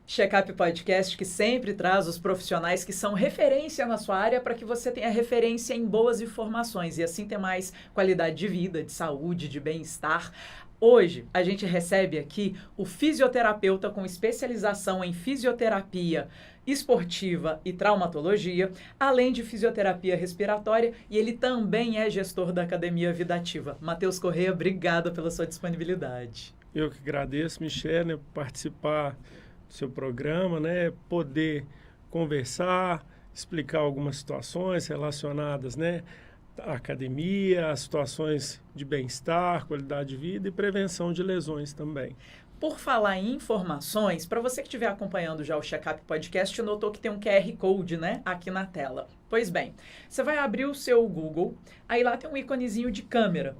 Checkup Podcast que sempre traz os profissionais que são referência na sua área para que você tenha referência em boas informações e assim ter mais qualidade de vida, de saúde, de bem-estar. Hoje a gente recebe aqui o fisioterapeuta com especialização em fisioterapia esportiva e traumatologia, além de fisioterapia respiratória, e ele também é gestor da Academia Vida Ativa. Matheus Correia, obrigado pela sua disponibilidade. Eu que agradeço, Michele, por participar do seu programa, né? Poder conversar, explicar algumas situações relacionadas, né? À academia, às situações de bem-estar, qualidade de vida e prevenção de lesões também. Por falar em informações, para você que estiver acompanhando já o Checkup Podcast, notou que tem um QR Code, né, aqui na tela. Pois bem, você vai abrir o seu Google, aí lá tem um íconezinho de câmera.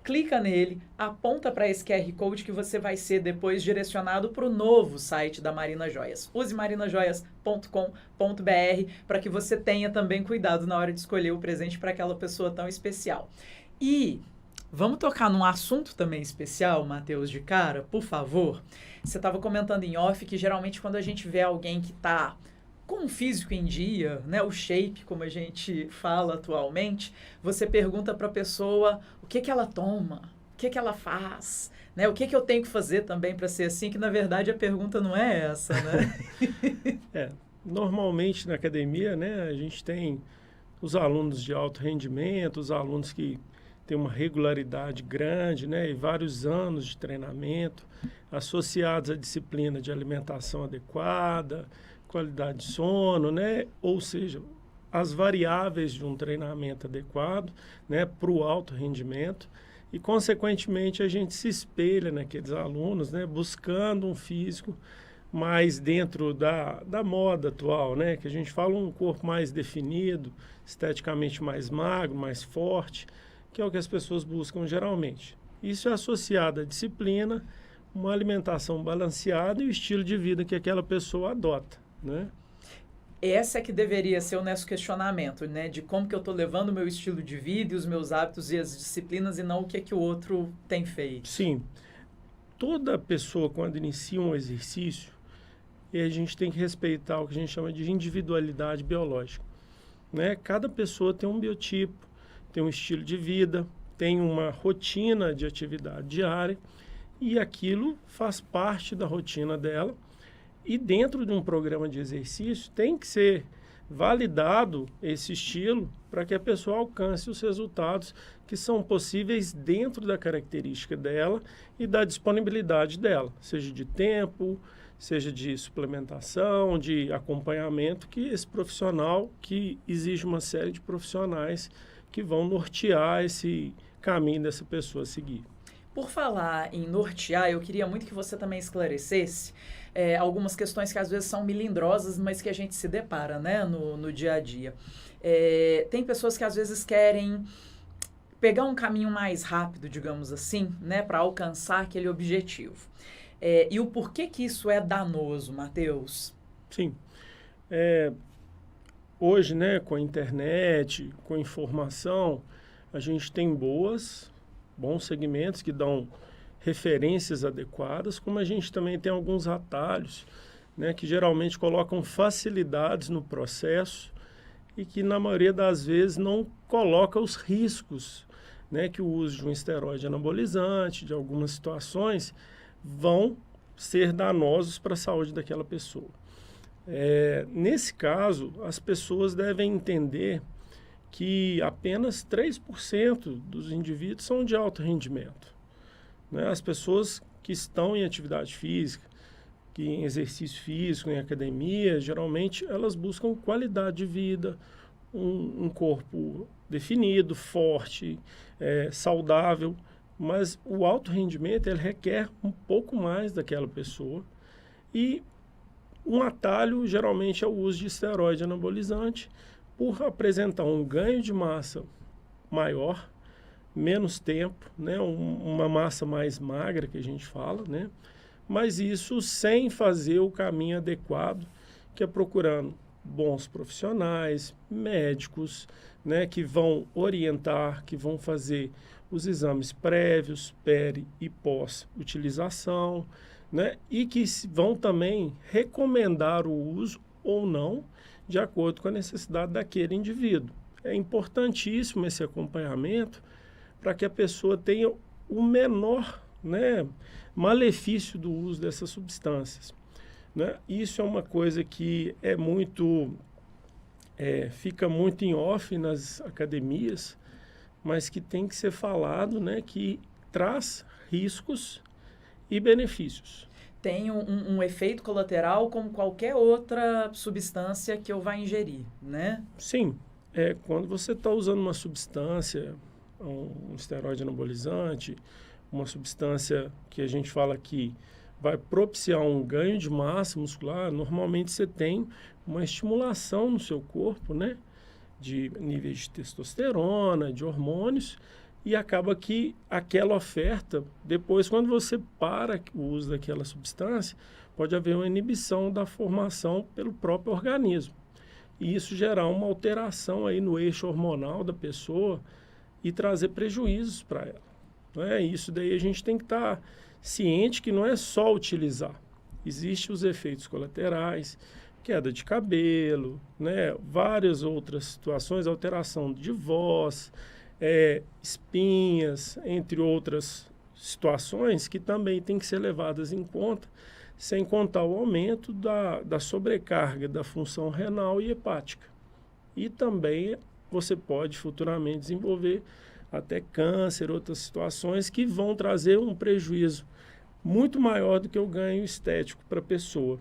Clica nele, aponta para esse QR Code que você vai ser depois direcionado para o novo site da Marina Joias. Use marinajoias.com.br para que você tenha também cuidado na hora de escolher o presente para aquela pessoa tão especial. E vamos tocar num assunto também especial, Matheus, de cara, por favor. Você estava comentando em off que geralmente quando a gente vê alguém que está com o físico em dia, né, o shape, como a gente fala atualmente, você pergunta para a pessoa o que ela toma, o que ela faz, né, o que eu tenho que fazer também para ser assim, que na verdade a pergunta não é essa, né? Normalmente na academia, né, a gente tem os alunos de alto rendimento, os alunos que têm uma regularidade grande, né, e vários anos de treinamento, associados à disciplina de alimentação adequada, qualidade de sono, né? Ou seja, as variáveis de um treinamento adequado, né, para o alto rendimento e, consequentemente, a gente se espelha naqueles alunos, né, buscando um físico mais dentro da moda atual, né, que a gente fala um corpo mais definido, esteticamente mais magro, mais forte, que é o que as pessoas buscam geralmente. Isso é associado à disciplina, uma alimentação balanceada e o estilo de vida que aquela pessoa adota, né? Essa é que deveria ser o nosso questionamento, né? De como que eu estou levando o meu estilo de vida e os meus hábitos e as disciplinas e não o que o outro tem feito. Sim. Toda pessoa, quando inicia um exercício, a gente tem que respeitar o que a gente chama de individualidade biológica, né? Cada pessoa tem um biotipo, tem um estilo de vida, tem uma rotina de atividade diária e aquilo faz parte da rotina dela. E dentro de um programa de exercício tem que ser validado esse estilo para que a pessoa alcance os resultados que são possíveis dentro da característica dela e da disponibilidade dela, seja de tempo, seja de suplementação, de acompanhamento, que esse profissional, que exige uma série de profissionais que vão nortear esse caminho dessa pessoa seguir. Por falar em nortear, eu queria muito que você também esclarecesse algumas questões que às vezes são melindrosas, mas que a gente se depara, né, no dia a dia. Tem pessoas que às vezes querem pegar um caminho mais rápido, digamos assim, né, para alcançar aquele objetivo. E o porquê que isso é danoso, Matheus? Sim. Hoje, né, com a internet, com a informação, a gente tem bons segmentos que dão referências adequadas, como a gente também tem alguns atalhos, né, que geralmente colocam facilidades no processo e que, na maioria das vezes, não coloca os riscos, né, que o uso de um esteroide anabolizante, de algumas situações, vão ser danosos para a saúde daquela pessoa. Nesse caso, as pessoas devem entender que apenas 3% dos indivíduos são de alto rendimento, né? As pessoas que estão em atividade física, que em exercício físico, em academia, geralmente elas buscam qualidade de vida, um corpo definido, forte, saudável, mas o alto rendimento ele requer um pouco mais daquela pessoa e um atalho geralmente é o uso de esteroide anabolizante, por apresentar um ganho de massa maior, menos tempo, né? Uma massa mais magra que a gente fala, né? Mas isso sem fazer o caminho adequado, que é procurando bons profissionais, médicos, né? Que vão orientar, que vão fazer os exames prévios, peri e pós-utilização, né? E que vão também recomendar o uso ou não, de acordo com a necessidade daquele indivíduo. É importantíssimo esse acompanhamento para que a pessoa tenha o menor, né, malefício do uso dessas substâncias, né? Isso é uma coisa que fica muito em off nas academias, mas que tem que ser falado, né, que traz riscos e benefícios. Tem um efeito colateral como qualquer outra substância que eu vá ingerir, né? Sim, quando você está usando uma substância, um esteroide anabolizante, uma substância que a gente fala que vai propiciar um ganho de massa muscular, normalmente você tem uma estimulação no seu corpo, né, de níveis de testosterona, de hormônios, e acaba que aquela oferta, depois, quando você para o uso daquela substância, pode haver uma inibição da formação pelo próprio organismo. E isso gerar uma alteração aí no eixo hormonal da pessoa e trazer prejuízos para ela. Não é? Isso daí a gente tem que estar ciente que não é só utilizar. Existem os efeitos colaterais, queda de cabelo, né? Várias outras situações, alteração de voz, espinhas, entre outras situações que também têm que ser levadas em conta, sem contar o aumento da sobrecarga da função renal e hepática. E também você pode futuramente desenvolver até câncer, outras situações que vão trazer um prejuízo muito maior do que o ganho estético para a pessoa.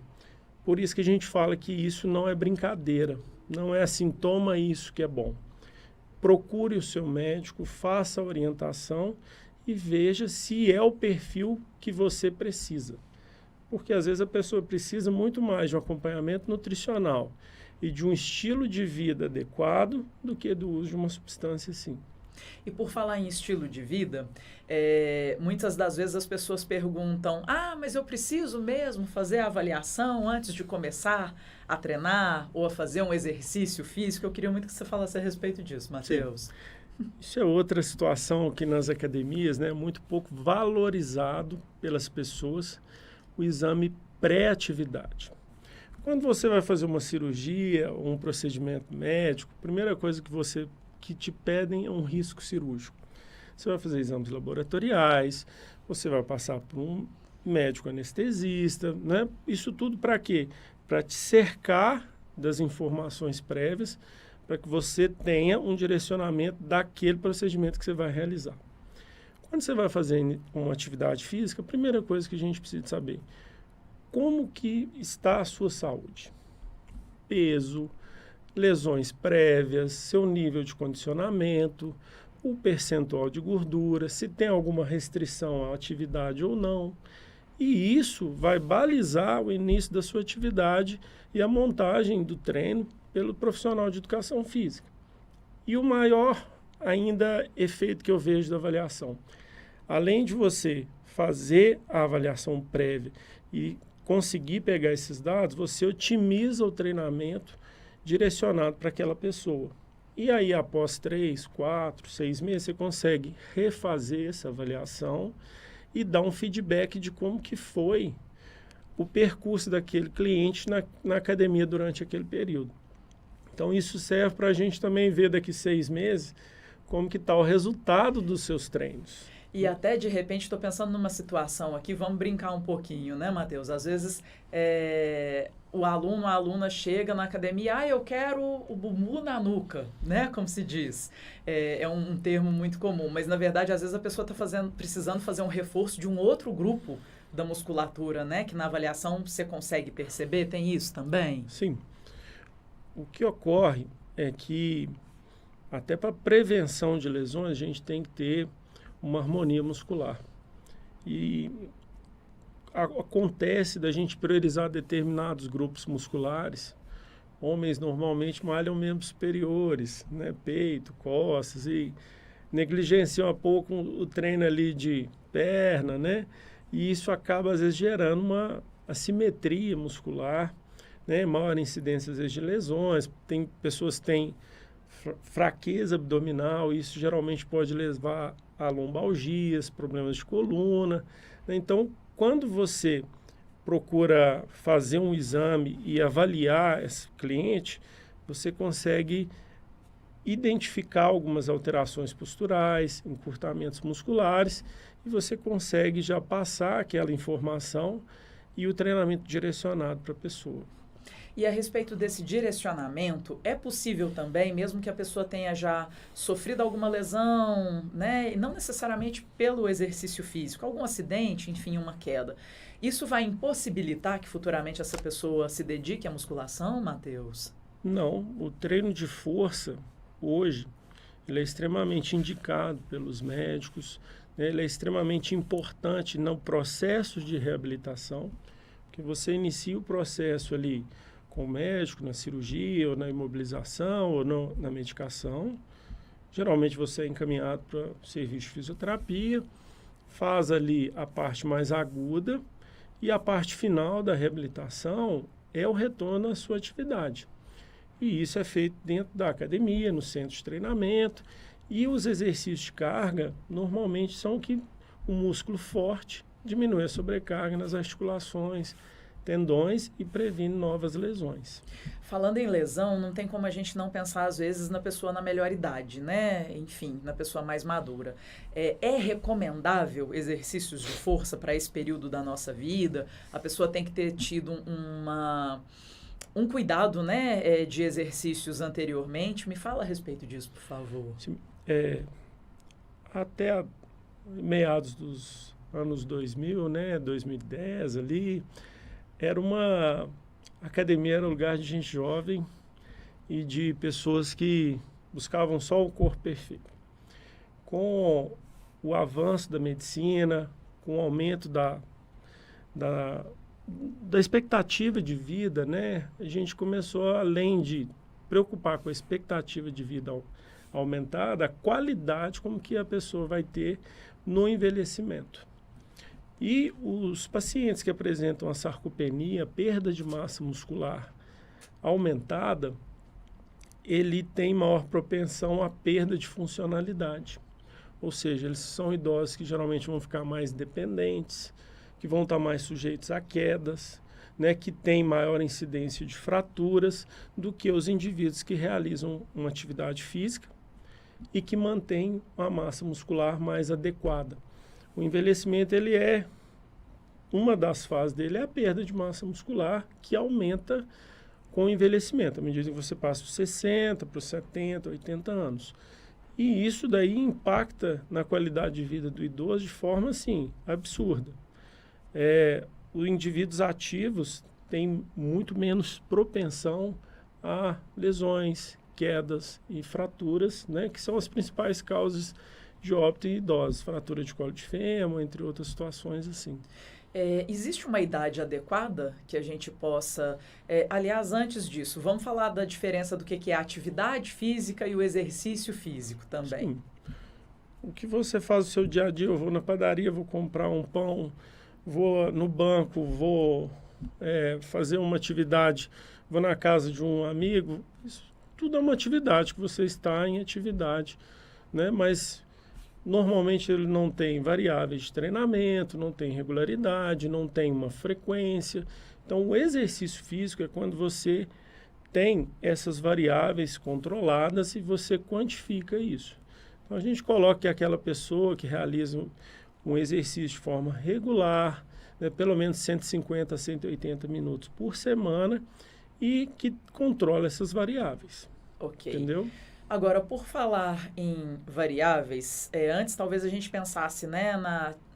Por isso que a gente fala que isso não é brincadeira, não é assim, toma isso que é bom. Procure o seu médico, faça a orientação e veja se é o perfil que você precisa. Porque às vezes a pessoa precisa muito mais de um acompanhamento nutricional e de um estilo de vida adequado do que do uso de uma substância assim. E por falar em estilo de vida, muitas das vezes as pessoas perguntam: mas eu preciso mesmo fazer a avaliação antes de começar a treinar ou a fazer um exercício físico? Eu queria muito que você falasse a respeito disso, Matheus. Isso é outra situação que nas academias, né, é muito pouco valorizado pelas pessoas, o exame pré-atividade. Quando você vai fazer uma cirurgia, um procedimento médico, a primeira coisa que te pedem é um risco cirúrgico. Você vai fazer exames laboratoriais, você vai passar por um médico anestesista, né? Isso tudo para quê? Para te cercar das informações prévias, para que você tenha um direcionamento daquele procedimento que você vai realizar. Quando você vai fazer uma atividade física, a primeira coisa que a gente precisa saber, como que está a sua saúde? Peso, lesões prévias, seu nível de condicionamento, o percentual de gordura, se tem alguma restrição à atividade ou não. E isso vai balizar o início da sua atividade e a montagem do treino pelo profissional de educação física. E o maior ainda efeito que eu vejo da avaliação, além de você fazer a avaliação prévia e conseguir pegar esses dados, você otimiza o treinamento direcionado para aquela pessoa. E aí, após 3, 4, 6 meses, você consegue refazer essa avaliação e dar um feedback de como que foi o percurso daquele cliente na academia durante aquele período. Então, isso serve para a gente também ver daqui 6 meses como que está o resultado dos seus treinos. E até, de repente, estou pensando numa situação aqui, vamos brincar um pouquinho, né, Matheus? Às vezes, o aluno, a aluna chega na academia, eu quero o bumbum na nuca, né, como se diz. É um termo muito comum, mas, na verdade, às vezes a pessoa está precisando fazer um reforço de um outro grupo da musculatura, né, que na avaliação você consegue perceber, tem isso também? Sim. O que ocorre é que, até para prevenção de lesões, a gente tem que ter uma harmonia muscular. E acontece da gente priorizar determinados grupos musculares. Homens normalmente malham membros superiores, né? Peito, costas, e negligenciam um pouco o treino ali de perna, né? E isso acaba, às vezes, gerando uma assimetria muscular, né? Maior incidência, às vezes, de lesões. Tem pessoas que têm fraqueza abdominal, e isso geralmente pode levar a lombalgias, problemas de coluna, né? Então, quando você procura fazer um exame e avaliar esse cliente, você consegue identificar algumas alterações posturais, encurtamentos musculares, e você consegue já passar aquela informação e o treinamento direcionado para a pessoa. E a respeito desse direcionamento, é possível também, mesmo que a pessoa tenha já sofrido alguma lesão, né, e não necessariamente pelo exercício físico, algum acidente, enfim, uma queda. Isso vai impossibilitar que futuramente essa pessoa se dedique à musculação, Matheus? Não, o treino de força, hoje, ele é extremamente indicado pelos médicos, né, ele é extremamente importante no processo de reabilitação, que você inicia o processo ali com o médico, na cirurgia, ou na imobilização, ou na medicação. Geralmente você é encaminhado para o serviço de fisioterapia, faz ali a parte mais aguda, e a parte final da reabilitação é o retorno à sua atividade. E isso é feito dentro da academia, no centro de treinamento, e os exercícios de carga normalmente são que o músculo forte diminui a sobrecarga nas articulações, tendões e previne novas lesões. Falando em lesão, não tem como a gente não pensar, às vezes, na pessoa na melhor idade, né? Enfim, na pessoa mais madura. É recomendável exercícios de força para esse período da nossa vida? A pessoa tem que ter tido um cuidado, né, de exercícios anteriormente? Me fala a respeito disso, por favor. Sim, até meados dos anos 2000, né, 2010 ali, a academia era um lugar de gente jovem e de pessoas que buscavam só o corpo perfeito. Com o avanço da medicina, com o aumento da expectativa de vida, né, a gente começou, além de preocupar com a expectativa de vida aumentada, a qualidade como que a pessoa vai ter no envelhecimento. E os pacientes que apresentam a sarcopenia, perda de massa muscular aumentada, ele tem maior propensão à perda de funcionalidade. Ou seja, eles são idosos que geralmente vão ficar mais dependentes, que vão estar mais sujeitos a quedas, né, que têm maior incidência de fraturas do que os indivíduos que realizam uma atividade física e que mantêm uma massa muscular mais adequada. O envelhecimento, uma das fases dele é a perda de massa muscular, que aumenta com o envelhecimento, à medida que você passa dos 60 para os 70, 80 anos. E isso daí impacta na qualidade de vida do idoso de forma, assim, absurda. Os indivíduos ativos têm muito menos propensão a lesões, quedas e fraturas, né, que são as principais causas de óbito em idosos, fratura de colo de fêmur, entre outras situações assim. Existe uma idade adequada que a gente possa... aliás, antes disso, vamos falar da diferença do que é a atividade física e o exercício físico também. Sim. O que você faz no seu dia a dia? Eu vou na padaria, vou comprar um pão, vou no banco, vou fazer uma atividade, vou na casa de um amigo. Isso tudo é uma atividade, que você está em atividade, né? Mas normalmente ele não tem variáveis de treinamento, não tem regularidade, não tem uma frequência. Então, o exercício físico é quando você tem essas variáveis controladas e você quantifica isso. Então, a gente coloca que aquela pessoa que realiza um exercício de forma regular, né, pelo menos 150 a 180 minutos por semana, e que controla essas variáveis. Ok. Entendeu? Agora, por falar em variáveis, antes talvez a gente pensasse, né,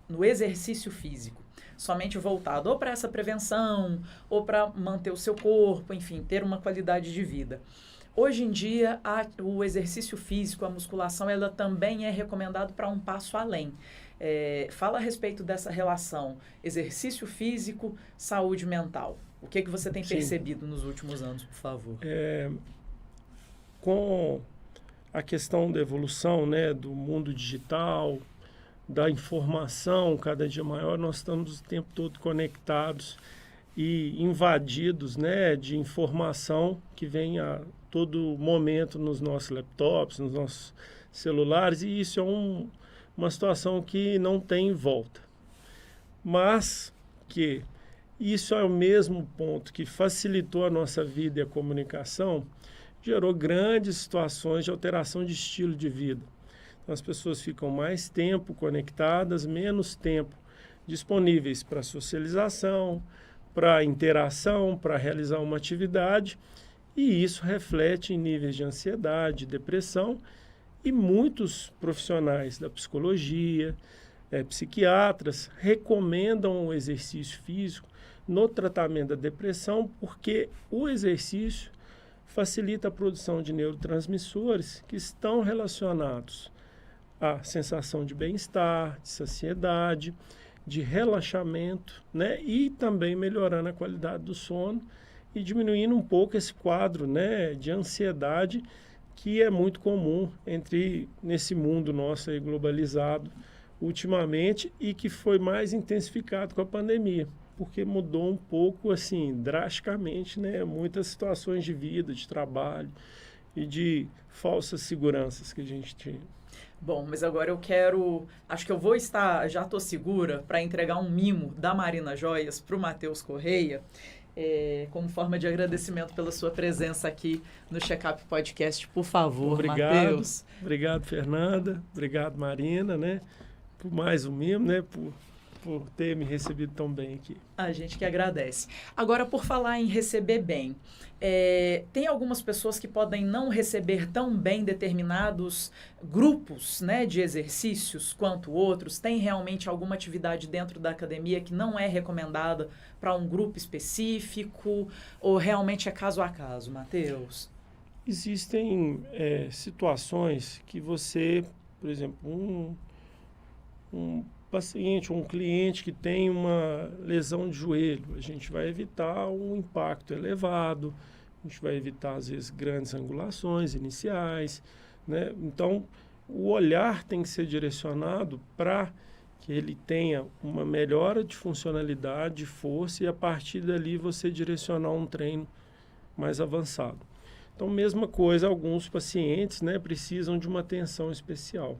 no exercício físico, somente voltado ou para essa prevenção, ou para manter o seu corpo, enfim, ter uma qualidade de vida. Hoje em dia, o exercício físico, a musculação, ela também é recomendado para um passo além. Fala a respeito dessa relação exercício físico, saúde mental. O que você tem percebido nos últimos anos, por favor? Com a questão da evolução, né, do mundo digital, da informação cada dia maior, nós estamos o tempo todo conectados e invadidos, né, de informação que vem a todo momento nos nossos laptops, nos nossos celulares, e isso é uma situação que não tem volta. mas que isso é o mesmo ponto que facilitou a nossa vida e a comunicação, gerou grandes situações de alteração de estilo de vida. Então, as pessoas ficam mais tempo conectadas, menos tempo disponíveis para socialização, para interação, para realizar uma atividade, e isso reflete em níveis de ansiedade, depressão, e muitos profissionais da psicologia, psiquiatras, recomendam o exercício físico no tratamento da depressão, porque o exercício facilita a produção de neurotransmissores que estão relacionados à sensação de bem-estar, de saciedade, de relaxamento, né? E também melhorando a qualidade do sono e diminuindo um pouco esse quadro, né, de ansiedade que é muito comum nesse mundo nosso aí globalizado ultimamente e que foi mais intensificado com a pandemia, porque mudou um pouco, assim, drasticamente, né, muitas situações de vida, de trabalho e de falsas seguranças que a gente tinha. Bom, mas agora acho que eu vou estar, já estou segura para entregar um mimo da Marina Joias para o Matheus Correia, como forma de agradecimento pela sua presença aqui no Checkup Podcast. Por favor, Matheus. Obrigado, Fernanda. Obrigado, Marina, né, por mais um mimo, né, por ter me recebido tão bem aqui. A gente que agradece. Agora, por falar em receber bem, tem algumas pessoas que podem não receber tão bem determinados grupos, né, de exercícios quanto outros. Tem realmente alguma atividade dentro da academia que não é recomendada para um grupo específico ou realmente é caso a caso, Matheus? Existem situações que você, por exemplo, um paciente, um cliente que tem uma lesão de joelho, a gente vai evitar um impacto elevado, a gente vai evitar, às vezes, grandes angulações iniciais, né? Então, o olhar tem que ser direcionado para que ele tenha uma melhora de funcionalidade, de força, e a partir dali você direcionar um treino mais avançado. Então, mesma coisa, alguns pacientes, né, precisam de uma atenção especial.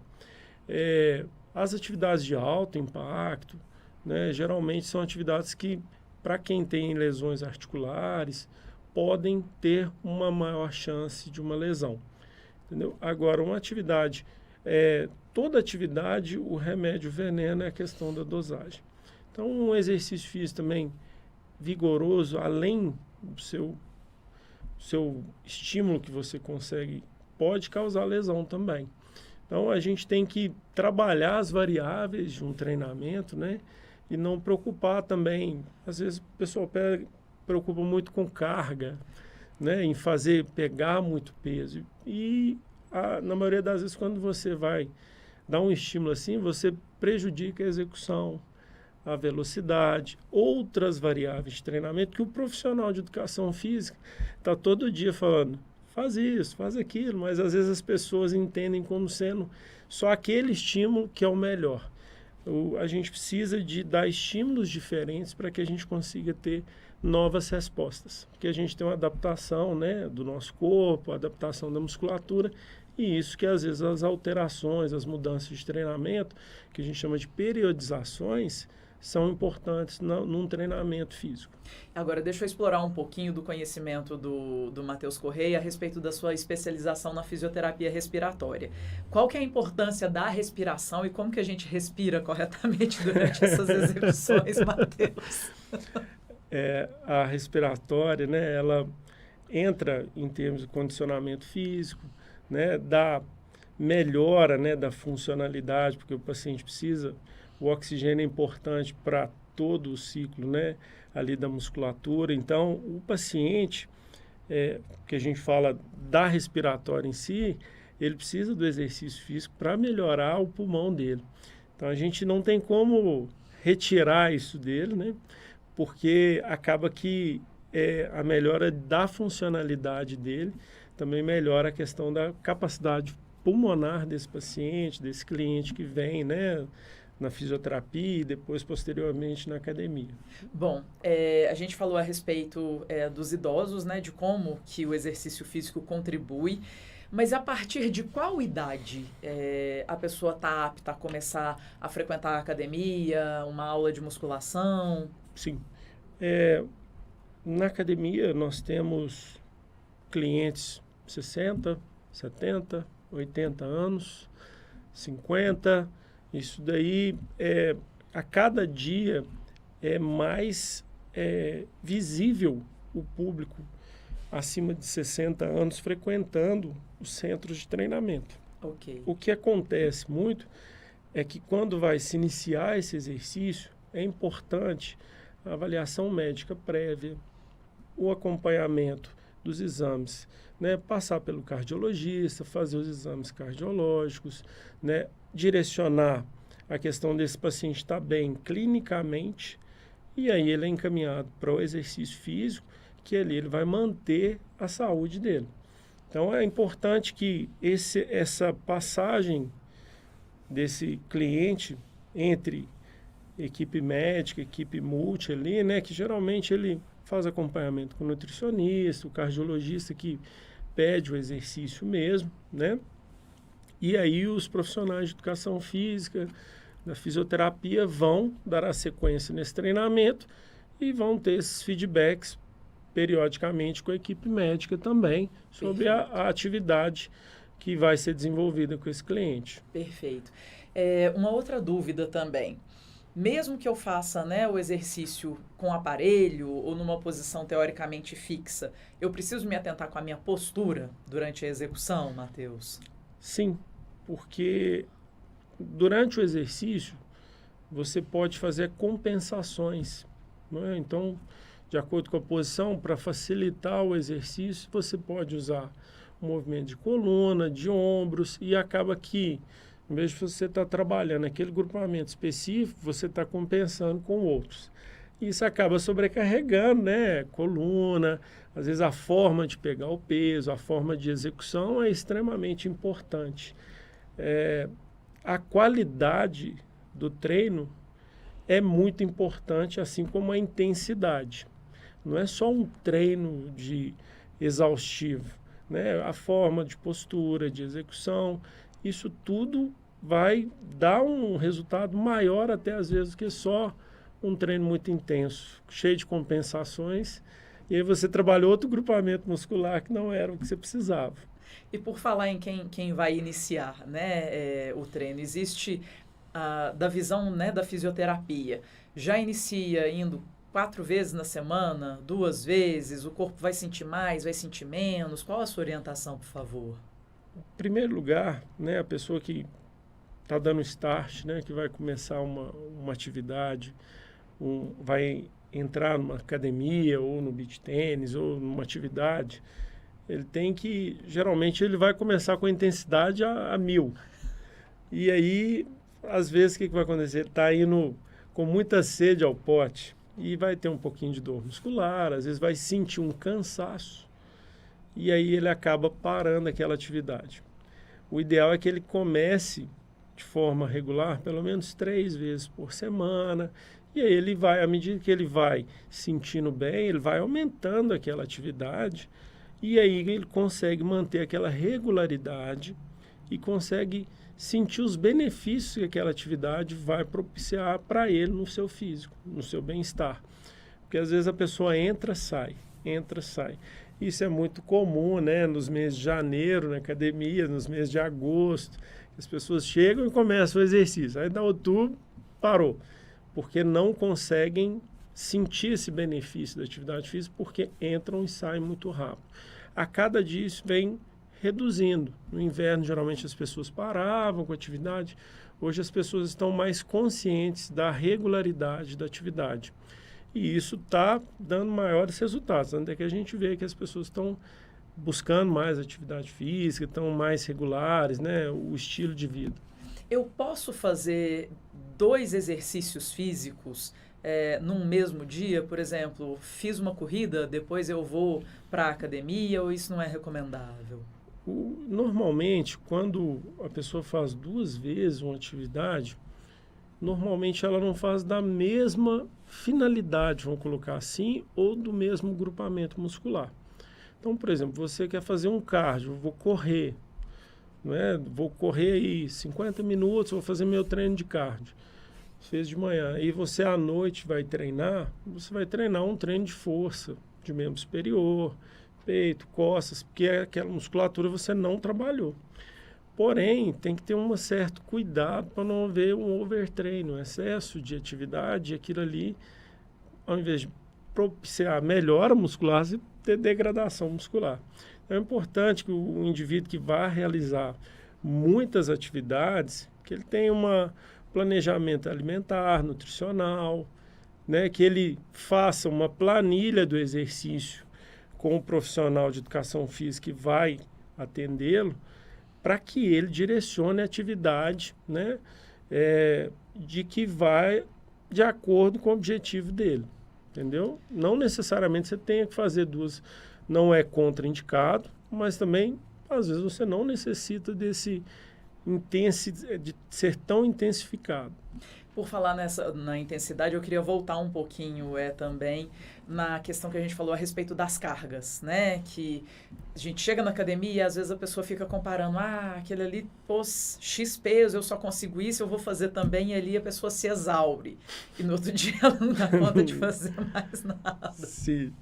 As atividades de alto impacto, né, geralmente são atividades que, para quem tem lesões articulares, podem ter uma maior chance de uma lesão. Entendeu? Agora, uma atividade, toda atividade, o remédio veneno é a questão da dosagem. Então, um exercício físico também vigoroso, além do seu estímulo que você consegue, pode causar lesão também. Então, a gente tem que trabalhar as variáveis de um treinamento, né? E não preocupar também. Às vezes, o pessoal preocupa muito com carga, né? Em pegar muito peso. E, na maioria das vezes, quando você vai dar um estímulo assim, você prejudica a execução, a velocidade, outras variáveis de treinamento que o profissional de educação física está todo dia falando. Faz isso, faz aquilo, mas às vezes as pessoas entendem como sendo só aquele estímulo que é o melhor. A gente precisa de dar estímulos diferentes para que a gente consiga ter novas respostas. Porque a gente tem uma adaptação, né, do nosso corpo, a adaptação da musculatura, e isso que às vezes as alterações, as mudanças de treinamento, que a gente chama de periodizações, são importantes num treinamento físico. Agora, deixa eu explorar um pouquinho do conhecimento do Matheus Correia a respeito da sua especialização na fisioterapia respiratória. Qual que é a importância da respiração e como que a gente respira corretamente durante essas execuções, Matheus? A respiratória, né, ela entra em termos de condicionamento físico, né, da melhora, né, da funcionalidade, porque o paciente precisa. O oxigênio é importante para todo o ciclo, né, ali da musculatura. Então, o paciente, que a gente fala da respiratória em si, ele precisa do exercício físico para melhorar o pulmão dele. Então, a gente não tem como retirar isso dele, né, porque acaba que a melhora da funcionalidade dele também melhora a questão da capacidade pulmonar desse paciente, desse cliente que vem, né, na fisioterapia e depois, posteriormente, na academia. Bom, a gente falou a respeito dos idosos, né, de como que o exercício físico contribui, Mas a partir de qual idade a pessoa está apta a começar a frequentar a academia, uma aula de musculação? Sim. Na academia, nós temos clientes 60, 70, 80 anos, 50. Isso daí, a cada dia, é mais visível o público acima de 60 anos frequentando os centros de treinamento. Ok. O que acontece muito é que quando vai se iniciar esse exercício, é importante a avaliação médica prévia, o acompanhamento dos exames, né? Passar pelo cardiologista, fazer os exames cardiológicos, né? Direcionar a questão desse paciente estar bem clinicamente, e aí ele é encaminhado para o exercício físico, que ali ele vai manter a saúde dele. Então é importante que essa passagem desse cliente entre equipe médica, equipe multi ali, né, que geralmente ele faz acompanhamento com o nutricionista, o cardiologista que pede o exercício mesmo, né? E aí os profissionais de educação física, da fisioterapia vão dar a sequência nesse treinamento e vão ter esses feedbacks periodicamente com a equipe médica também sobre a atividade que vai ser desenvolvida com esse cliente. Perfeito. Uma outra dúvida também. Mesmo que eu faça, né, o exercício com aparelho ou numa posição teoricamente fixa, eu preciso me atentar com a minha postura durante a execução, Matheus? Sim, porque durante o exercício você pode fazer compensações, não é? Então, de acordo com a posição, para facilitar o exercício, você pode usar o movimento de coluna, de ombros, e acaba que, em vez de você estar trabalhando aquele grupamento específico, você está compensando com outros. Isso acaba sobrecarregando, né? Coluna, às vezes a forma de pegar o peso, a forma de execução é extremamente importante. A qualidade do treino é muito importante, assim como a intensidade. Não é só um treino de exaustivo, né? A forma de postura, de execução, isso tudo vai dar um resultado maior até às vezes que só um treino muito intenso, cheio de compensações, e aí você trabalhou outro grupamento muscular que não era o que você precisava. E por falar em quem vai iniciar, né, o treino, existe da visão, né, da fisioterapia. Já inicia indo 4 vezes na semana, 2 vezes, o corpo vai sentir mais, vai sentir menos? Qual a sua orientação, por favor? Em primeiro lugar, né, a pessoa que está dando start, né, que vai começar uma atividade, vai entrar numa academia ou no beach tênis ou numa atividade, ele tem que, geralmente ele vai começar com a intensidade a 1000. E aí, às vezes, o que vai acontecer? Ele está indo com muita sede ao pote e vai ter um pouquinho de dor muscular, às vezes vai sentir um cansaço e aí ele acaba parando aquela atividade. O ideal é que ele comece de forma regular, pelo menos 3 vezes por semana, e aí ele vai, à medida que ele vai sentindo bem, ele vai aumentando aquela atividade, e aí ele consegue manter aquela regularidade e consegue sentir os benefícios que aquela atividade vai propiciar para ele no seu físico, no seu bem-estar. Porque às vezes a pessoa entra, sai. Isso é muito comum, né? Nos meses de janeiro, na academia, nos meses de agosto. As pessoas chegam e começam o exercício. Aí, da outubro, parou. Porque não conseguem sentir esse benefício da atividade física, porque entram e saem muito rápido. A cada dia isso vem reduzindo. No inverno, geralmente, as pessoas paravam com a atividade. Hoje, as pessoas estão mais conscientes da regularidade da atividade. E isso está dando maiores resultados. Até que a gente vê que as pessoas estão buscando mais atividade física, estão mais regulares, né? O estilo de vida. Eu posso fazer 2 exercícios físicos num mesmo dia? Por exemplo, fiz uma corrida, depois eu vou para a academia, ou isso não é recomendável? Normalmente, quando a pessoa faz 2 vezes uma atividade, normalmente ela não faz da mesma finalidade, vamos colocar assim, ou do mesmo grupamento muscular. Então, por exemplo, você quer fazer um cardio, vou correr, não é? Vou correr aí 50 minutos, vou fazer meu treino de cardio. Fez de manhã. E você à noite vai treinar, você vai treinar um treino de força, de membro superior, peito, costas, porque aquela musculatura você não trabalhou. Porém, tem que ter um certo cuidado para não haver um overtreino, um excesso de atividade, aquilo ali, ao invés de propiciar melhora muscular, você ter degradação muscular. Então, é importante que o indivíduo que vai realizar muitas atividades, que ele tenha um planejamento alimentar, nutricional, né, que ele faça uma planilha do exercício com o profissional de educação física que vai atendê-lo, para que ele direcione a atividade, né, de que vai de acordo com o objetivo dele, entendeu? Não necessariamente você tenha que fazer duas, não é contraindicado, mas também, às vezes, você não necessita de ser tão intensificado. Por falar na intensidade, eu queria voltar um pouquinho também na questão que a gente falou a respeito das cargas, né? Que a gente chega na academia e às vezes a pessoa fica comparando, aquele ali pôs X peso, eu só consigo isso, eu vou fazer também, e ali a pessoa se exaure. E no outro dia ela não dá conta de fazer mais nada. Sim.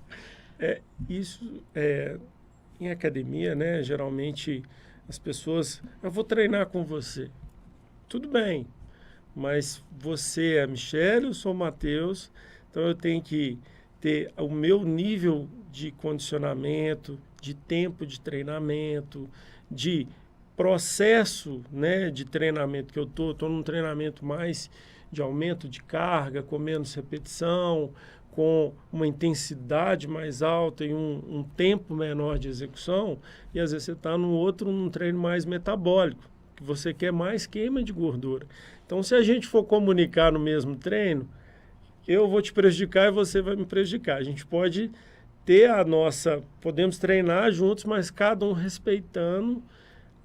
Em academia, né? Geralmente as pessoas, eu vou treinar com você. Tudo bem. Mas você é a Michele, eu sou o Matheus, então eu tenho que ter o meu nível de condicionamento, de tempo de treinamento, de processo, né, de treinamento que eu estou num treinamento mais de aumento de carga, com menos repetição, com uma intensidade mais alta e um tempo menor de execução, e às vezes você está num treino mais metabólico, que você quer mais queima de gordura. Então, se a gente for comunicar no mesmo treino, eu vou te prejudicar e você vai me prejudicar. A gente pode ter podemos treinar juntos, mas cada um respeitando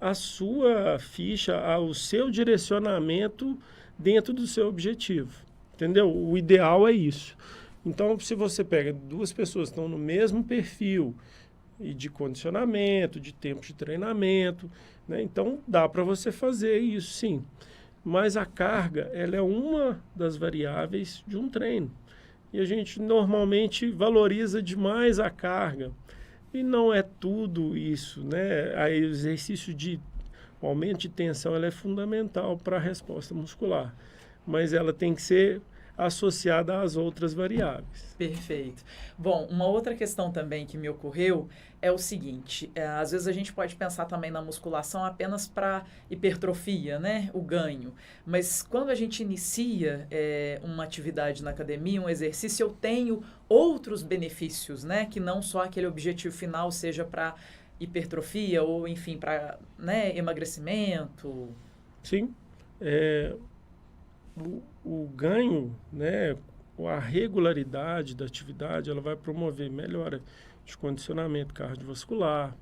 a sua ficha, o seu direcionamento dentro do seu objetivo. Entendeu? O ideal é isso. Então, se você pega duas pessoas que estão no mesmo perfil e de condicionamento, de tempo de treinamento, né? Então, dá para você fazer isso, sim. Mas a carga, ela é uma das variáveis de um treino. E a gente normalmente valoriza demais a carga. E não é tudo isso, né? O exercício o aumento de tensão, ela é fundamental para a resposta muscular. Mas ela tem que ser associada às outras variáveis. Perfeito. Bom, uma outra questão também que me ocorreu é o seguinte, às vezes a gente pode pensar também na musculação apenas para hipertrofia, né, o ganho, mas quando a gente inicia uma atividade na academia, um exercício, eu tenho outros benefícios, né, que não só aquele objetivo final seja para hipertrofia ou, enfim, para, né, emagrecimento. Sim, o ganho, né, a regularidade da atividade, ela vai promover melhora de condicionamento cardiovascular.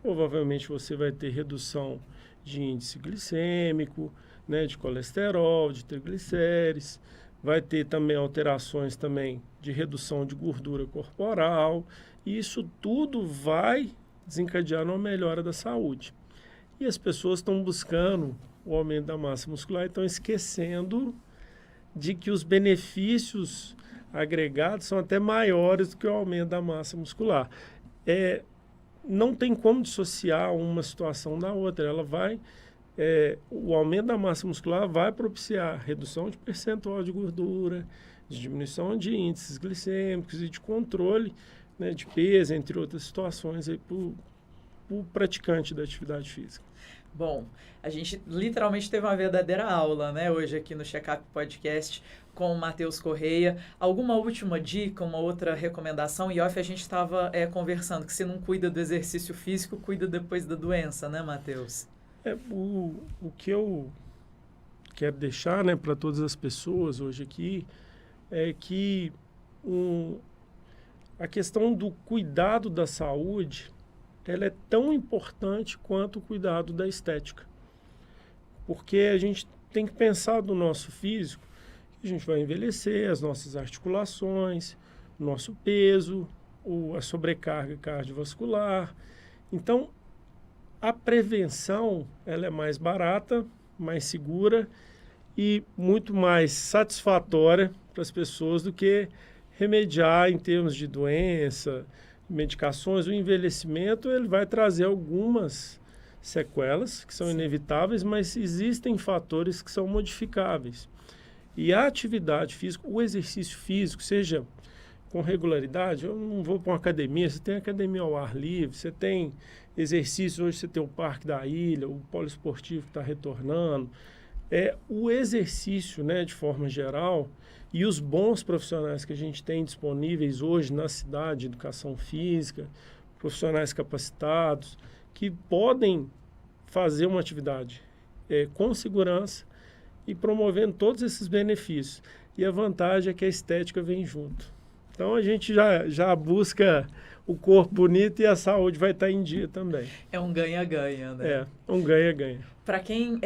Provavelmente você vai ter redução de índice glicêmico, né, de colesterol, de triglicérides. Vai ter também alterações também de redução de gordura corporal. E isso tudo vai desencadear numa melhora da saúde. E as pessoas estão buscando o aumento da massa muscular e estão esquecendo de que os benefícios agregados são até maiores do que o aumento da massa muscular. Não tem como dissociar uma situação da outra. O aumento da massa muscular vai propiciar redução de percentual de gordura, de diminuição de índices glicêmicos e de controle, né, de peso, entre outras situações para o praticante da atividade física. Bom, a gente literalmente teve uma verdadeira aula, né, hoje aqui no Checkup Podcast com o Matheus Correia. Alguma última dica, uma outra recomendação? E off, a gente estava conversando que se não cuida do exercício físico, cuida depois da doença, né, Matheus? O que eu quero deixar, né, para todas as pessoas hoje aqui é que a questão do cuidado da saúde, ela é tão importante quanto o cuidado da estética. Porque a gente tem que pensar no nosso físico, que a gente vai envelhecer, as nossas articulações, nosso peso, a sobrecarga cardiovascular. Então, a prevenção ela é mais barata, mais segura e muito mais satisfatória para as pessoas do que remediar em termos de doença, medicações. O envelhecimento ele vai trazer algumas sequelas que são inevitáveis, mas existem fatores que são modificáveis. E a atividade física, o exercício físico, seja com regularidade, eu não vou para uma academia, você tem academia ao ar livre, você tem exercício, hoje você tem o Parque da Ilha, o poliesportivo que está retornando. O exercício, né, de forma geral, e os bons profissionais que a gente tem disponíveis hoje na cidade de educação física, profissionais capacitados, que podem fazer uma atividade com segurança e promovendo todos esses benefícios. E a vantagem é que a estética vem junto. Então a gente já busca o corpo bonito e a saúde vai estar em dia também. É um ganha-ganha, né? Um ganha-ganha. Para quem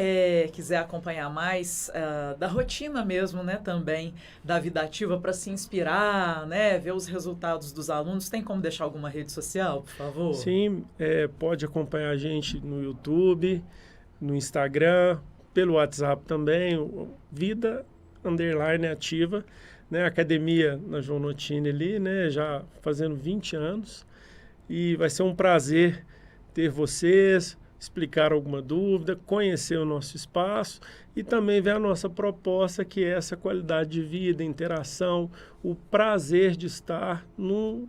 quiser acompanhar mais da rotina mesmo, né, também da vida ativa, para se inspirar, né, ver os resultados dos alunos, tem como deixar alguma rede social, por favor? Sim, pode acompanhar a gente no YouTube, no Instagram, pelo WhatsApp também, Vida_Ativa, né, academia na João Notini ali, né, já fazendo 20 anos, e vai ser um prazer ter vocês, explicar alguma dúvida, conhecer o nosso espaço e também ver a nossa proposta, que é essa qualidade de vida, interação, o prazer de estar num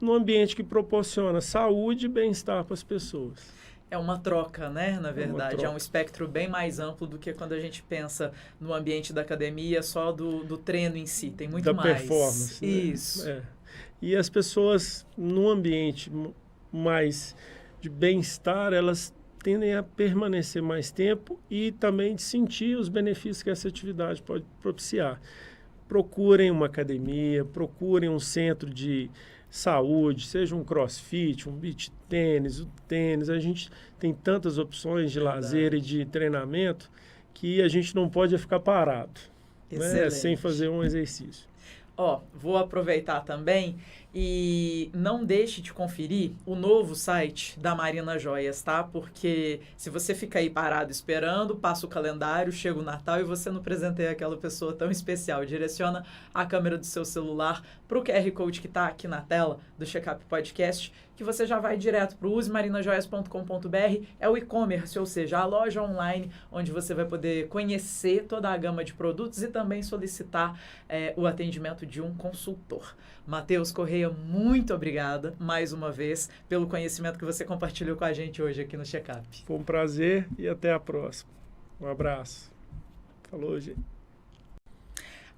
ambiente que proporciona saúde e bem-estar para as pessoas. É uma troca, né? Na verdade, é um espectro bem mais amplo do que quando a gente pensa no ambiente da academia, só do treino em si. Tem muito mais. Da performance. Isso. Né? E as pessoas, num ambiente mais de bem-estar, elas tendem a permanecer mais tempo e também de sentir os benefícios que essa atividade pode propiciar. Procurem uma academia, procurem um centro de saúde, seja um crossfit, um beach tênis, o tênis. A gente tem tantas opções de lazer e de treinamento que a gente não pode ficar parado, né, sem fazer um exercício. Vou aproveitar também e não deixe de conferir o novo site da Marina Joias, tá? Porque se você fica aí parado esperando, passa o calendário, chega o Natal e você não presenteia aquela pessoa tão especial. Direciona a câmera do seu celular para o QR Code que está aqui na tela do Checkup Podcast, que você já vai direto para o usemarinajoias.com.br, é o e-commerce, ou seja, a loja online onde você vai poder conhecer toda a gama de produtos e também solicitar o atendimento de um consultor. Matheus Correia, muito obrigada mais uma vez pelo conhecimento que você compartilhou com a gente hoje aqui no Checkup. Foi um prazer e até a próxima. Um abraço. Falou, gente.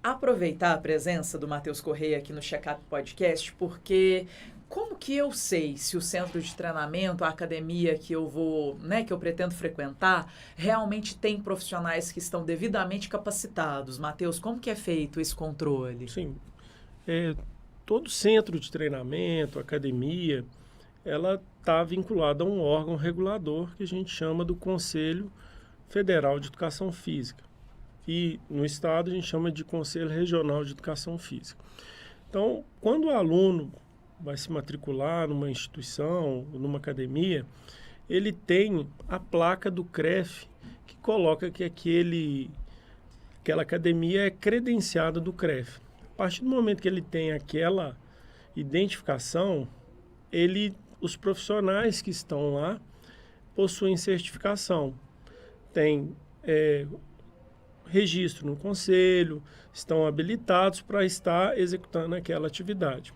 Aproveitar a presença do Matheus Correia aqui no Checkup Podcast, porque como que eu sei se o centro de treinamento, a academia que eu vou, né, que eu pretendo frequentar, realmente tem profissionais que estão devidamente capacitados? Matheus, como que é feito esse controle? Sim. Todo centro de treinamento, academia, ela está vinculada a um órgão regulador que a gente chama do Conselho Federal de Educação Física. E no estado a gente chama de Conselho Regional de Educação Física. Então, quando o aluno vai se matricular numa instituição, numa academia, ele tem a placa do CREF que coloca que aquela academia é credenciada do CREF. A partir do momento que ele tem aquela identificação, os profissionais que estão lá possuem certificação. Tem registro no conselho, estão habilitados para estar executando aquela atividade.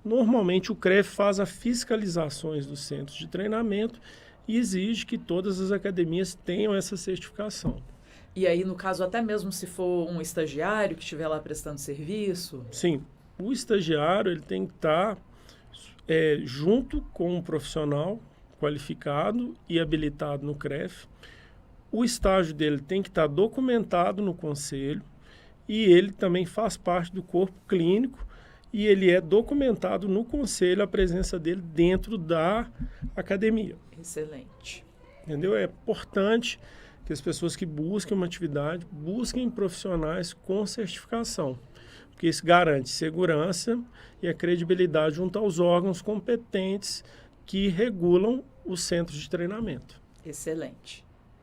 Normalmente o CREF faz as fiscalizações dos centros de treinamento e exige que todas as academias tenham essa certificação. E aí, no caso, até mesmo se for um estagiário que estiver lá prestando serviço? Sim, o estagiário ele tem que estar junto com um profissional qualificado e habilitado no CREF. O estágio dele tem que estar documentado no conselho e ele também faz parte do corpo clínico e ele é documentado no conselho a presença dele dentro da academia. Excelente. Entendeu? É importante que as pessoas que busquem uma atividade busquem profissionais com certificação, porque isso garante segurança e a credibilidade junto aos órgãos competentes que regulam os centros de treinamento. Excelente.